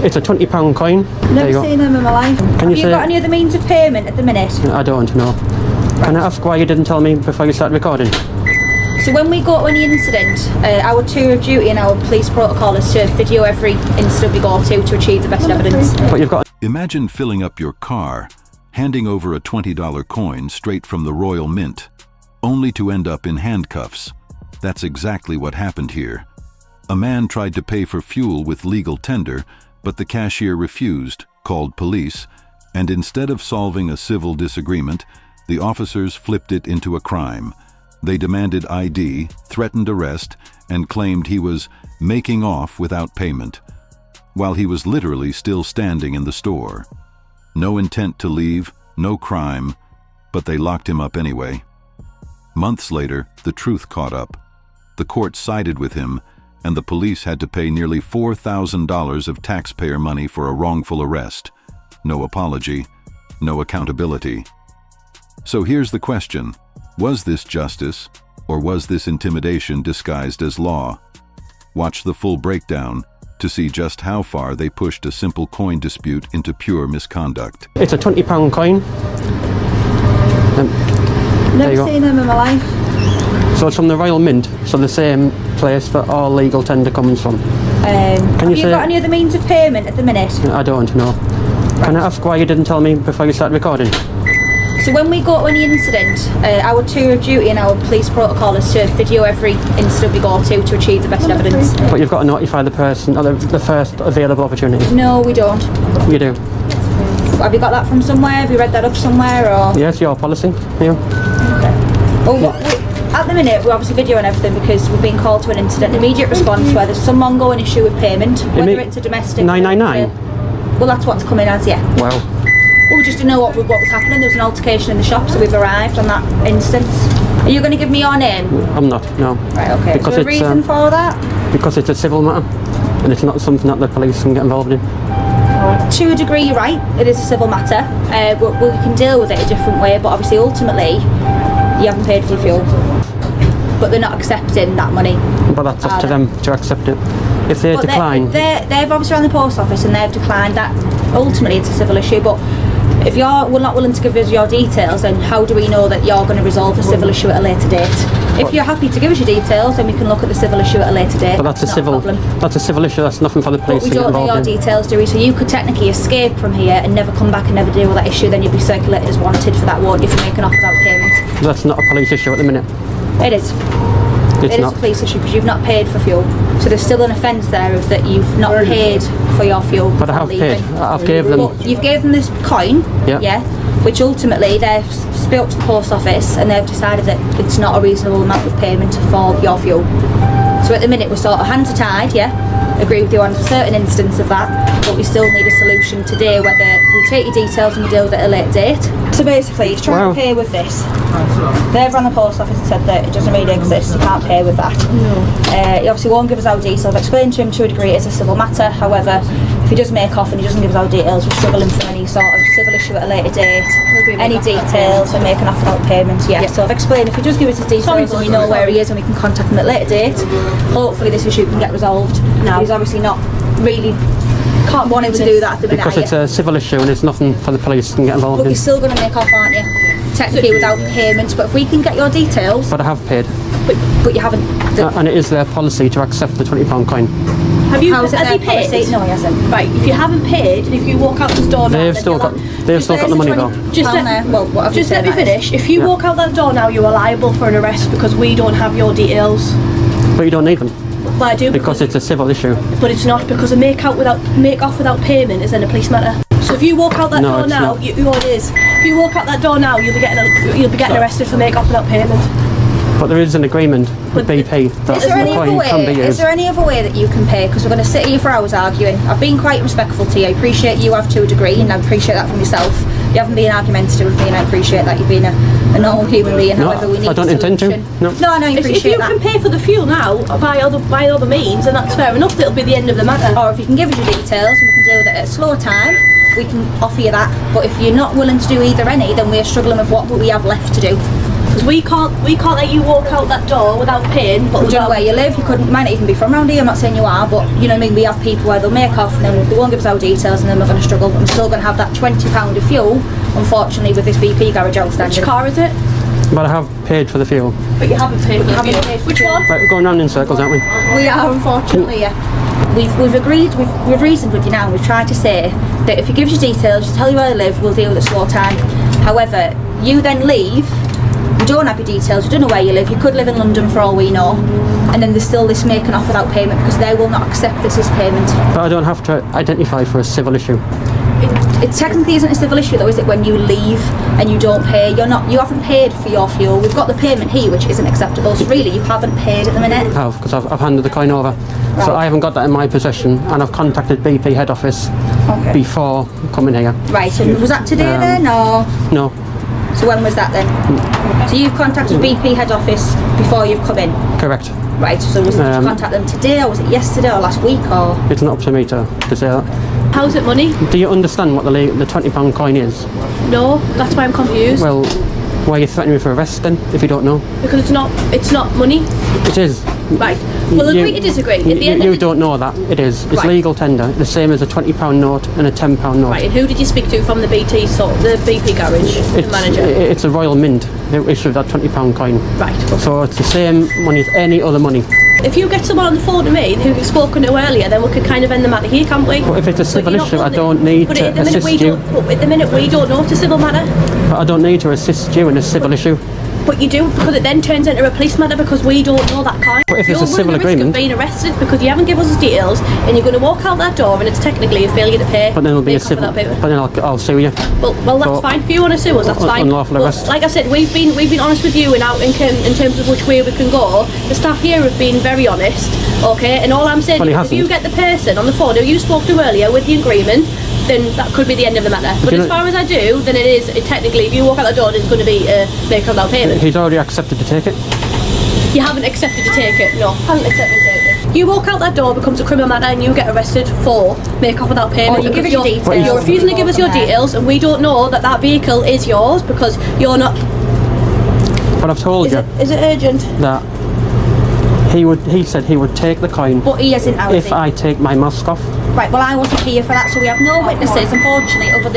It's a £20 coin. Never seen them in my life. Have you got any other means of payment at the minute? I don't know. Right. Can I ask why you didn't tell me before you started recording? So when we go to any incident, our tour of duty and our police protocol is to video every incident we go to achieve the best evidence. But you've got... Imagine filling up your car, handing over a $20 coin straight from the Royal Mint, only to end up in handcuffs. That's exactly what happened here. A man tried to pay for fuel with legal tender, but the cashier refused, called police, and instead of solving a civil disagreement, the officers flipped it into a crime. They demanded ID, threatened arrest, and claimed he was making off without payment, while he was literally still standing in the store. No intent to leave, no crime, but they locked him up anyway. Months later, the truth caught up. The court sided with him, and the police had to pay nearly $4,000 of taxpayer money for a wrongful arrest. No apology, no accountability. So here's the question. Was this justice, or was this intimidation disguised as law? Watch the full breakdown to see just how far they pushed a simple coin dispute into pure misconduct. It's a £20 coin. Never seen them in my life. So it's from the Royal Mint, so the same place that all legal tender comes from. Have you got any other means of payment at the minute? I don't know. Right. Can I ask why you didn't tell me before you started recording? So when we go to any incident, our tour of duty and our police protocol is to video every incident we go to achieve the best evidence. But you've got to notify the person, or the first available opportunity. No, we don't. You do. Have you got that from somewhere? Have you read that up somewhere? Or? Yes, your policy. Yeah. Okay. Well, at the minute, we're obviously videoing everything because we've been called to an incident. Immediate response where there's some ongoing issue with payment, whether it's a domestic... 999? Well, that's what's coming as, yeah. Wow. Well, we just didn't know what was happening. There was an altercation in the shop, so we've arrived on that instance. Are you going to give me your name? I'm not, no. Right, okay. Because is there a reason for that? Because it's a civil matter, and it's not something that the police can get involved in. To a degree, you're right. It is a civil matter. We can deal with it a different way, but obviously, ultimately, you haven't paid for your fuel. But they're not accepting that money. But that's up to them to accept it. If they decline... They've obviously run the post office and they've declined that. Ultimately, it's a civil issue, but if you're not willing to give us your details, then how do we know that you're going to resolve the civil issue at a later date? If you're happy to give us your details, then we can look at the civil issue at a later date. But that's a civil issue, that's nothing for the police to get involved in. But we don't know your details, do we? So you could technically escape from here and never come back and never deal with that issue, then you'd be circulated as wanted for that, won't you, for making off without payment? That's not a police issue at the minute. It is. It's not. A police issue because you've not paid for fuel. So there's still an offence there of that you've not paid for your fuel. But I have paid. I've gave them... But you've gave them this coin, yeah, which ultimately they've spoke to the post office and they've decided that it's not a reasonable amount of payment for your fuel. So at the minute we're sort of hands are tied, agree with you on a certain instance of that, but we still need a solution today whether we take your details and we deal with it at a later date. So basically he's trying to pay with this. They've run the post office and said that it doesn't really exist, you can't pay with that. No. He obviously won't give us our details. I've explained to him to a degree it's a civil matter, however if he does make off and he doesn't give us our details, we're struggling for any sort of civil issue at a later date. Any details and making off without payment, So I've explained if he does give us his details and we know where he is and we can contact him at a later date, hopefully this issue can get resolved. No. He's obviously not really wanting to do that at the minute. Because it's a civil issue and it's nothing for the police to get involved in. But you're still going to make off, aren't you? Technically without payment, but if we can get your details... But I have paid. But you haven't... And it is their policy to accept the £20 coin. Has he paid? Policy? No, he hasn't. Right, if you haven't paid, and if you walk out the door now... They've still got the money though. Just let me finish. If you walk out that door now, you are liable for an arrest because we don't have your details. But you don't need them. Well, I do. Because it's a civil issue. But it's not, because a make off without payment is then a police matter. So if you walk out that door now, it is. If you walk out that door now, you'll be getting arrested for make off without payment. But there is an agreement with BP that the coin can be used. Is there any other way that you can pay? Because we're going to sit here for hours arguing. I've been quite respectful to you. I appreciate you have to a degree, and I appreciate that from yourself. You haven't been argumentative with me, and I appreciate that you've been a normal human being. However, we need. I don't intend to. No, I know you appreciate that. If you can pay for the fuel now by other means, then that's fair enough. It'll be the end of the matter. Or if you can give us your details, and we can deal with it at a slower time, we can offer you that. But if you're not willing to do either then we're struggling with what we have left to do. Because we can't let you walk out that door without paying. But We don't know where you live. You might not even be from around here. I'm not saying you are, but you know what I mean. We have people where they'll make off and then they won't give us our details, and then we're going to struggle. I'm still going to have that £20 of fuel, unfortunately, with this BP garage outstanding. Which car is it? But I have paid for the fuel. But you haven't paid for the fuel. Which one? Right, we're going round in circles, aren't we? We are, unfortunately, yeah. We've agreed, we've reasoned with you now, and we've tried to say that if you give us your details, just tell you where you live, we'll deal with it slow time. However, you then leave, you don't have your details, you don't know where you live, you could live in London for all we know, and then there's still this making off without payment because they will not accept this as payment. But I don't have to identify for a civil issue. It technically isn't a civil issue though, is it, when you leave and you don't pay? You haven't paid for your fuel. We've got the payment here, which isn't acceptable, so really you haven't paid at the minute. I have, because I've handed the coin over. Right. So I haven't got that in my possession, and I've contacted BP head office before coming here. Right, and was that today then, or? No. So when was that then? So you've contacted BP head office before you've come in? Correct. Right, so did you contact them today, or was it yesterday, or last week, or? It's not up to me to say that. How's it money? Do you understand what the £20 coin is? No, that's why I'm confused. Well, why are you threatening me for arrest then, if you don't know? Because it's not money. It is. Right. We'll agree to disagree. At the end you don't know that. It is. It's legal tender, the same as a £20 note and a £10 note. Right, and who did you speak to from the BP garage, the manager? It's a Royal Mint who issued that £20 coin. Right. Okay. So it's the same money as any other money. If you get someone on the phone to me who you've spoken to earlier, then we could kind of end the matter here, can't we? Well, if it's a civil issue, I don't need to assist you. But at the minute we don't know it's a civil matter. But I don't need to assist you in a civil issue. But you do, because it then turns into a police matter because we don't know that kind. But if it's a civil agreement, you're running the risk of being arrested because you haven't given us the details, and you're going to walk out that door and it's technically a failure to pay. But then it'll be a civil. But then I'll sue you. Well, that's fine. If you want to sue us, that's fine. Unlawful arrest. Like I said, we've been honest with you in terms of which way we can go. The staff here have been very honest. Okay, and all I'm saying is if you get the person on the phone who you spoke to earlier with the agreement, then that could be the end of the matter. But as far as I do, then technically, if you walk out the door, it's going to be make without payment. He's already accepted to take it. You haven't accepted to take it. No, haven't accepted to take it. You walk out that door, becomes a criminal matter, and you get arrested for make off without payment. You give us your details. You're refusing to give us your details, and we don't know that vehicle is yours because you're not. But I've told you. Is it urgent? That he said he would take the coin. But he isn't out. If I take my mask off. Right, well I wasn't here for that, so we have no witnesses, unfortunately, other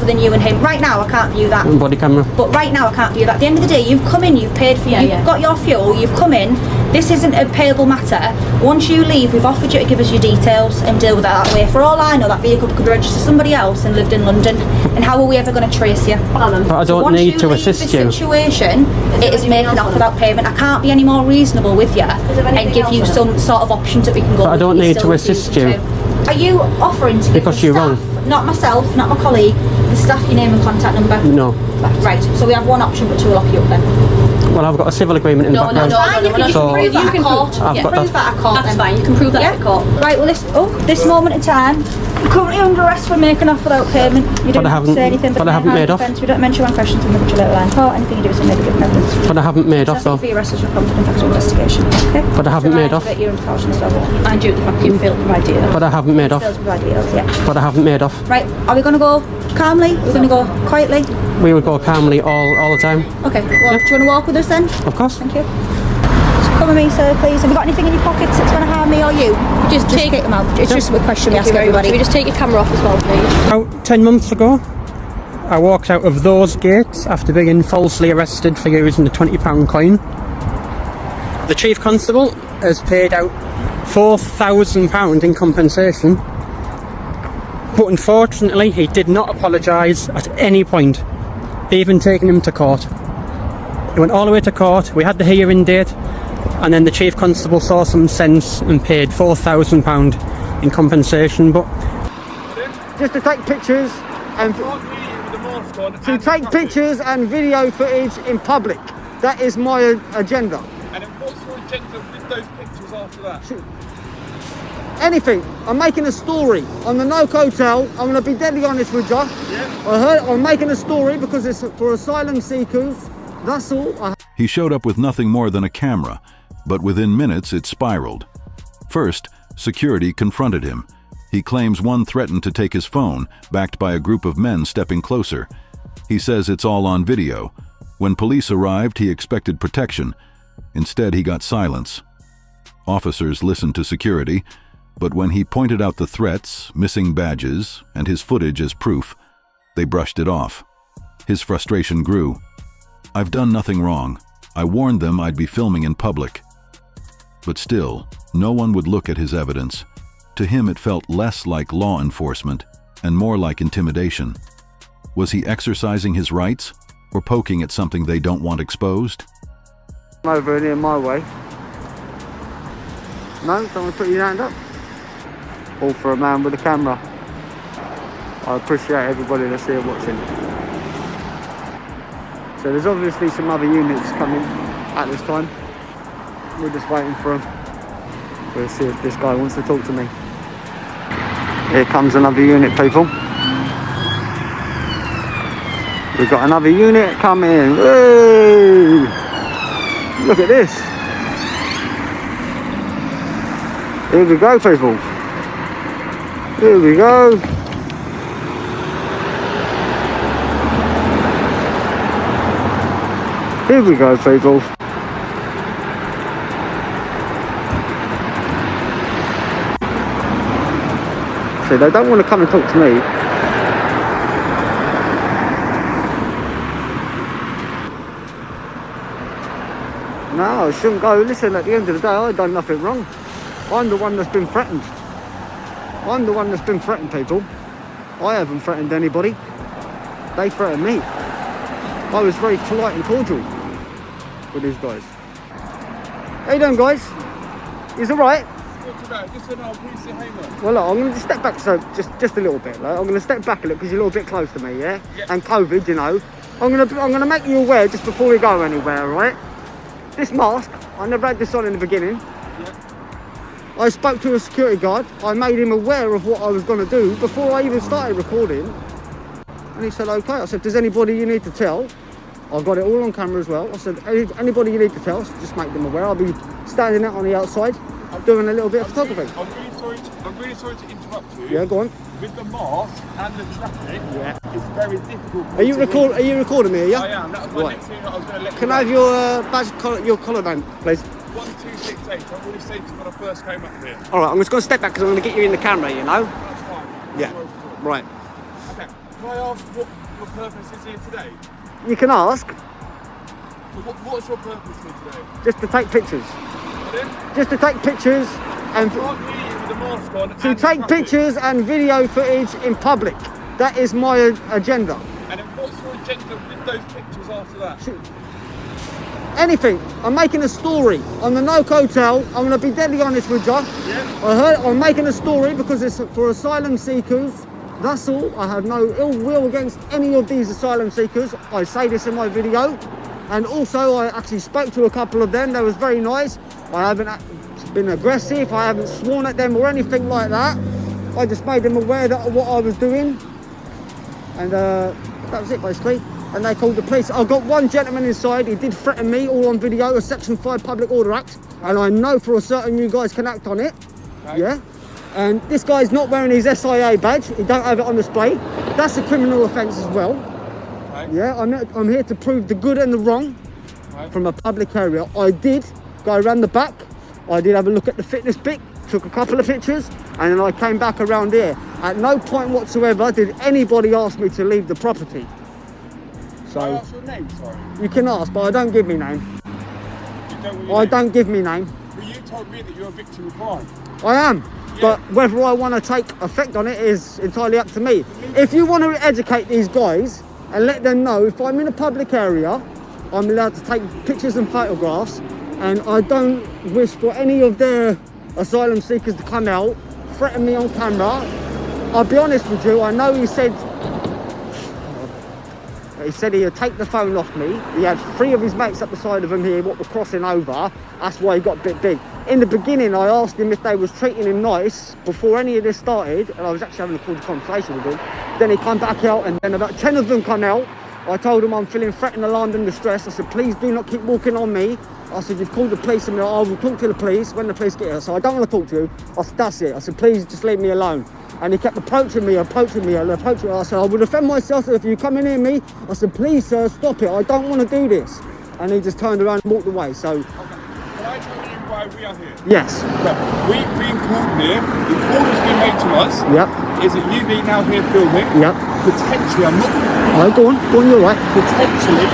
than you and him. Right now I can't view that. Body camera. But right now I can't view that. At the end of the day, you've come in, you've paid for you've got your fuel, you've come in. This isn't a payable matter. Once you leave, we've offered you to give us your details and deal with that way. For all I know, that vehicle could register somebody else and lived in London. And how are we ever going to trace you? But I don't need to assist you. Situation, it is making off without payment. I can't be any more reasonable with you and give you some sort of options that we can go. But I don't need to assist you. Are you offering to give because the you're staff, wrong. not myself, not my colleague, the staff your name and contact number? No. Right, so we have one option but two will lock you up then. Well, I've got a civil agreement in the background. You can prove that at court. That's fine, you can prove that at court. Right, well this moment in time, you're currently under arrest for making off without payment. You don't have to say anything, but I haven't made off. We don't mention one question to the later line court. Anything you do is a negative evidence. But I haven't made off though. For your arrest is prompted in factual investigation. Okay? But I haven't made off. You're under caution as well. And due to the fact you failed to provide details. But I haven't made off. But I haven't made off. Right, are we going to go calmly? We're going to go quietly? We would go calmly all the time. Okay, well, do you want to walk with us then? Of course. Thank you. Just come with me, sir, please. Have you got anything in your pockets that's going to harm me or you? Just take them out. It's just a question we ask everybody. Can we just take your camera off as well, please? About 10 months ago, I walked out of those gates after being falsely arrested for using the £20 coin. The Chief Constable has paid out £4,000 in compensation, but unfortunately he did not apologise at any point, even taking him to court. He went all the way to court, we had the hearing date, and then the Chief Constable saw some sense and paid £4,000 in compensation. But just to take pictures and video footage in public. That is my agenda. And what's your agenda with those pictures after that? Anything. I'm making a story on the Noke Hotel. I'm going to be deadly honest with you. Yeah. I'm making a story because it's for asylum seekers. That's all. He showed up with nothing more than a camera, but within minutes it spiraled. First, security confronted him. He claims one threatened to take his phone, backed by a group of men stepping closer. He says it's all on video, When police arrived, he expected protection. Instead, he got silence. Officers listened to security, but when he pointed out the threats, missing badges, and his footage as proof, they brushed it off. His frustration grew. "I've done nothing wrong. I warned them I'd be filming in public." But still, no one would look at his evidence. To him, it felt less like law enforcement and more like intimidation. Was he exercising his rights or poking at something they don't want exposed? I'm over here my way. No, don't want to put your hand up. All for a man with a camera. I appreciate everybody that's here watching. So there's obviously some other units coming at this time. We're just waiting for them. We'll see if this guy wants to talk to me. Here comes another unit, people. We've got another unit coming. Hey! Look at this. Here we go, people. Here we go. Here we go, people. See, they don't want to come and talk to me. No, I shouldn't go. Listen, at the end of the day, I've done nothing wrong. I'm the one that's been threatened. I'm the one that's been threatened, people. I haven't threatened anybody. They threatened me. I was very polite and cordial with these guys. How you doing, guys? Is it alright? Just an old piece of hammer. Well, look, I'm going to step back, so just a little bit. Like, I'm going to step back a little because you're a little bit close to me, yeah? And COVID, you know. I'm going to make you aware just before we go anywhere, alright? This mask, I never had this on in the beginning. I spoke to a security guard. I made him aware of what I was going to do before I even started recording. And he said, okay. I said, does anybody you need to tell? I've got it all on camera as well. I said, anybody you need to tell, just make them aware. I'll be standing out on the outside doing a little bit of photography. I'm really sorry to interrupt you. Yeah, go on. With the mask and the traffic, it's very difficult. Are you recording me, are you? I am. That was my next thing that I was going to let Can you I have your badge, your collarbone, please? 1268. I'm really safe when I first came up here. All right, I'm just going to step back because I'm going to get you in the camera, you know? That's fine. Yeah, right. Okay. Can I ask what your purpose is here today? You can ask. So what's your purpose here today? Just to take pictures. Just to take pictures and to take pictures and video footage in public. That is my agenda. And then what's your agenda with those pictures after that? Anything. I'm making a story on the No Hotel. I'm going to be deadly honest with you. Yeah. I'm making a story because it's for asylum seekers. That's all. I have no ill will against any of these asylum seekers. I say this in my video. And also, I actually spoke to a couple of them. They was very nice. I haven't been aggressive. I haven't sworn at them or anything like that. I just made them aware of what I was doing. And that was it, basically. And they called the police. I've got one gentleman inside. He did threaten me, all on video, a Section 5 Public Order Act. And I know for a certain you guys can act on it. Okay. Yeah. And this guy's not wearing his SIA badge. He don't have it on display. That's a criminal offence as well. Okay. Yeah, I'm here to prove the good and the wrong from a public area. I did go around the back. I did have a look at the fitness bit, took a couple of pictures, and then I came back around here. At no point whatsoever did anybody ask me to leave the property. So, can I ask your name, sorry? You can ask, but I don't give me name. I don't give me name. But you told me that you're a victim of crime. I am. But whether I want to take effect on it is entirely up to me. If you want to educate these guys and let them know if I'm in a public area, I'm allowed to take pictures and photographs, and I don't wish for any of their asylum seekers to come out, threaten me on camera. I'll be honest with you, I know he said he'd take the phone off me. He had 3 of his mates up the side of him here, what were crossing over. That's why he got a bit big. In the beginning, I asked him if they was treating him nice before any of this started, and I was actually having a cool conversation with him. Then he come back out, and then about 10 of them come out. I told him I'm feeling threatened, alarmed and distressed. I said, please do not keep walking on me. I said, you've called the police, and I will talk to the police when the police get here. So I don't want to talk to you. I said, that's it. I said, please just leave me alone. And he kept approaching me. I said, I will defend myself if you come in near me. I said, please, sir, stop it. I don't want to do this. And he just turned around and walked away. So, Okay. Can I tell you why we are here? yes. We've been called here. The call has been made to us. Yep. Is that you being now here filming? Yep. Potentially, I'm not. All right, go on, you're right. Potentially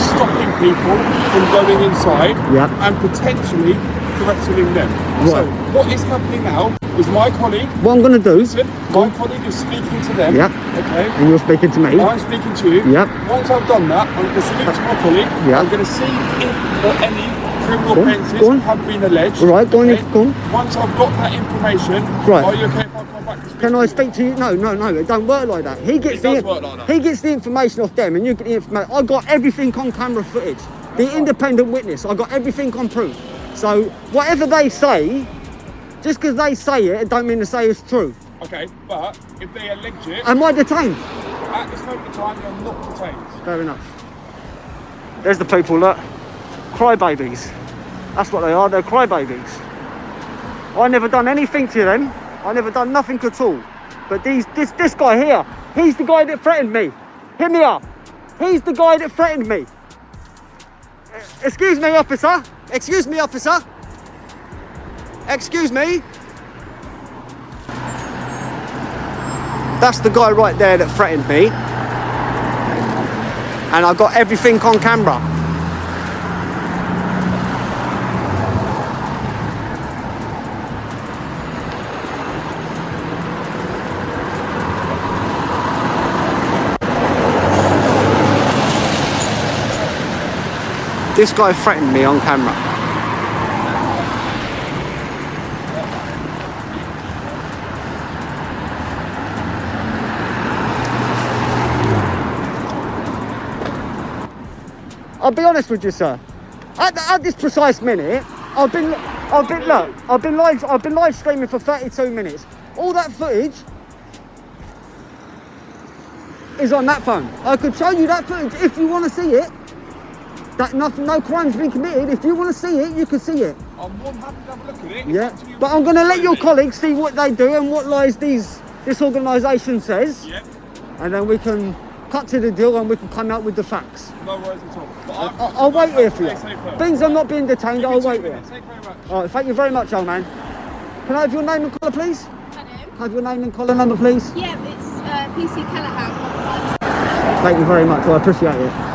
stopping people from going inside. Yep. And potentially threatening them. Right. So what is happening now is my colleague. What I'm going to do. Listen, my colleague is speaking to them. Yep. Okay. And you're speaking to me. I'm speaking to you. Yep. Once I've done that, I'm going to speak to my colleague. Yep. I'm going to see if any criminal Go on, offences go on. have been alleged. All right, go on, okay? go on. Once I've got that information, Right. are you okay if I come back to speak Can to I you? speak to you? No, it don't work like that. He gets does work like that. He gets the information off them, and you get the information. I got everything on camera footage. The independent witness. I got everything on proof. So whatever they say, just because they say it don't mean to say it's true. Okay, but if they allege it, Am I detained? at this moment in time, you're not detained. Fair enough. There's the people that crybabies. That's what they are. They're crybabies. I never done anything to them. I never done nothing at all. But this guy here, he's the guy that threatened me. Hear me up. He's the guy that threatened me. Excuse me, officer. Excuse me, officer. Excuse me. That's the guy right there that threatened me. And I got everything on camera. This guy threatened me on camera. I'll be honest with you, sir. At this precise minute, I've been live streaming for 32 minutes. All that footage is on that phone. I could show you that footage if you want to see it. That no crime's been committed. If you want to see it, you can see it. I'm more than happy to have a look at it. Yeah, but I'm going to let your colleagues see what they do and what lies this organisation says. Yeah. And then we can cut to the deal and we can come out with the facts. No worries at all. But I'll wait here for you. Stay safe, Things are not being detained, I'll wait here. Thank you very much. All right, thank you very much, old man. Can I have your name and collar, please? Pardon? Have your name and collar number, please? Yeah, it's PC Callahan. Thank you very much, I appreciate it.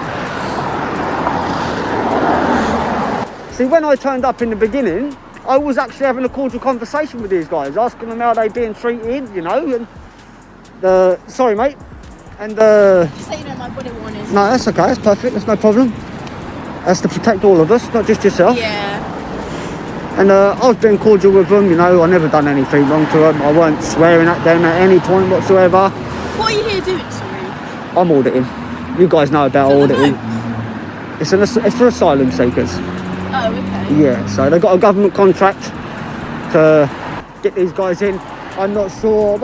See, when I turned up in the beginning, I was actually having a cordial conversation with these guys, asking them how they being treated, you know, and sorry, mate. And Just so you know, my body worn is. no, that's okay, that's perfect, that's no problem. That's to protect all of us, not just yourself. Yeah. And I was being cordial with them, you know, I never done anything wrong to them. I weren't swearing at them at any point whatsoever. What are you here doing, sorry? I'm auditing. You guys know about For the auditing. boat? It's for asylum seekers. Oh, okay. Yeah, so they've got a government contract to get these guys in. I'm not sure,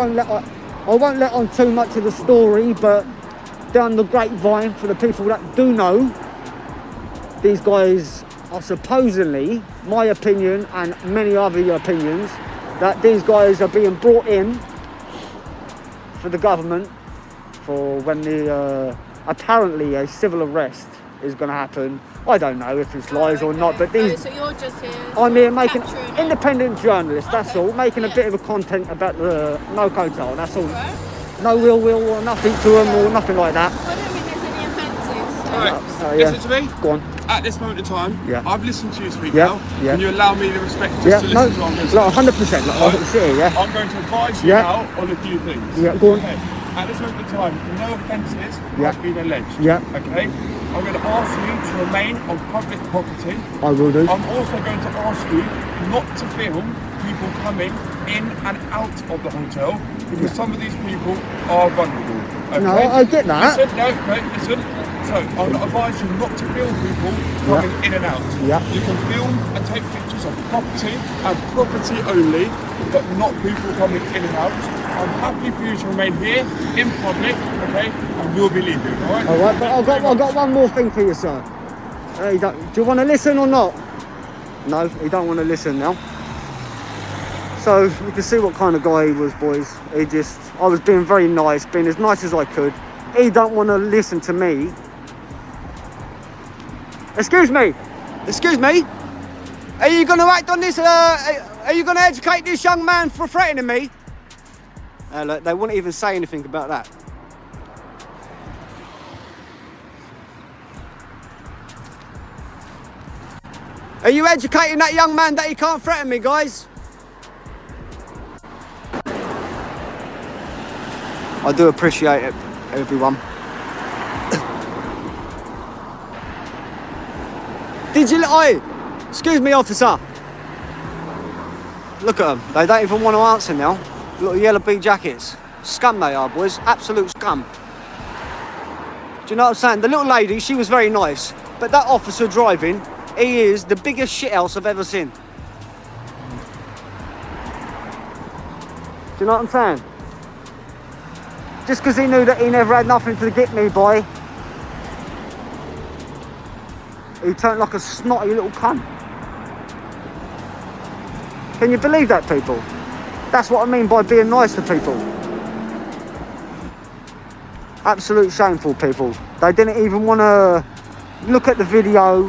I won't let on too much of the story, but down the grapevine, for the people that do know, these guys are supposedly, my opinion and many other opinions, that these guys are being brought in for the government for when the apparently a civil arrest is going to happen. I don't know if it's lies or not, but these. Oh, so you're just here. I'm here making capturing it. independent journalist. That's all, making a bit of a content about the no hotel. That's all. Right. No ill will or nothing to them or nothing like that. I don't think there's any offences. So. Alright, yeah. listen to me. Go on. At this moment in time, Yeah. I've listened to you speak Yeah, now. yeah. Can you allow me the respect just Yeah, to no, listen to what I'm going to say? like 100%. Like, I can sit here, yeah. I'm going to advise you Yeah. now on a few things. Yeah, go on. Okay. At this moment in time, no offences Yeah. have been alleged. Yeah. Okay. I'm going to ask you to remain on public property. I will do. I'm also going to ask you not to film people coming in and out of the hotel because some of these people are vulnerable. Okay? No, I get that. Listen, listen. So I'm going to advise you not to film people coming in and out. Yeah. You can film and take pictures of property and property only, but not people coming in and out. I'm happy for you to remain here in public, okay? And we'll be leaving, all right? All right, but I've got one more thing for you, sir. Do you want to listen or not? No, you don't want to listen now. So you can see what kind of guy he was, boys. I was being very nice, being as nice as I could. He don't want to listen to me. Excuse me. Excuse me. Are you going to act on this? Are you going to educate this young man for threatening me? Look, they wouldn't even say anything about that. Are you educating that young man that he can't threaten me, guys? I do appreciate it, everyone. Did you... Oi! Excuse me, officer. Look at them. They don't even want to answer now. Little yellow bee jackets. Scum they are, boys. Absolute scum. Do you know what I'm saying? The little lady, she was very nice. But that officer driving, he is the biggest shithouse I've ever seen. Do you know what I'm saying? Just because he knew that he never had nothing to get me by, he turned like a snotty little cunt. Can you believe that, people? That's what I mean by being nice to people. Absolute shameful, people. They didn't even want to look at the video.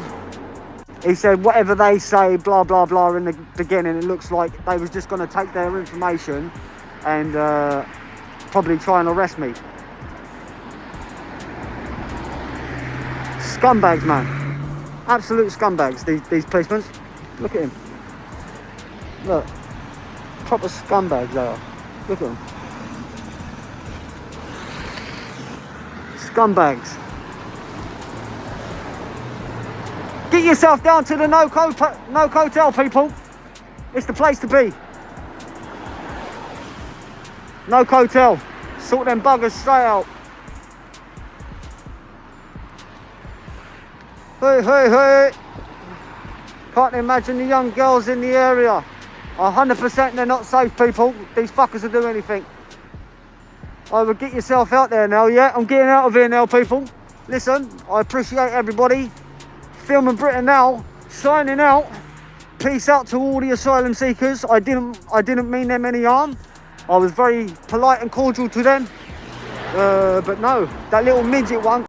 He said whatever they say, blah, blah, blah, in the beginning. It looks like they was just going to take their information and probably try and arrest me. Scumbags, man. Absolute scumbags, these policemen. Look at him. Look. Proper scumbags they are. Look at them. Scumbags. Get yourself down to the no hotel, people. It's the place to be. No hotel. Sort them buggers straight out. Hey, hey, hey. Can't imagine the young girls in the area. 100% they're not safe, people. These fuckers will do anything. I would get yourself out there now, yeah? I'm getting out of here now, people. Listen, I appreciate everybody. Filming Britain now, signing out. Peace out to all the asylum seekers. I didn't mean them any harm. I was very polite and cordial to them. But no, that little midget one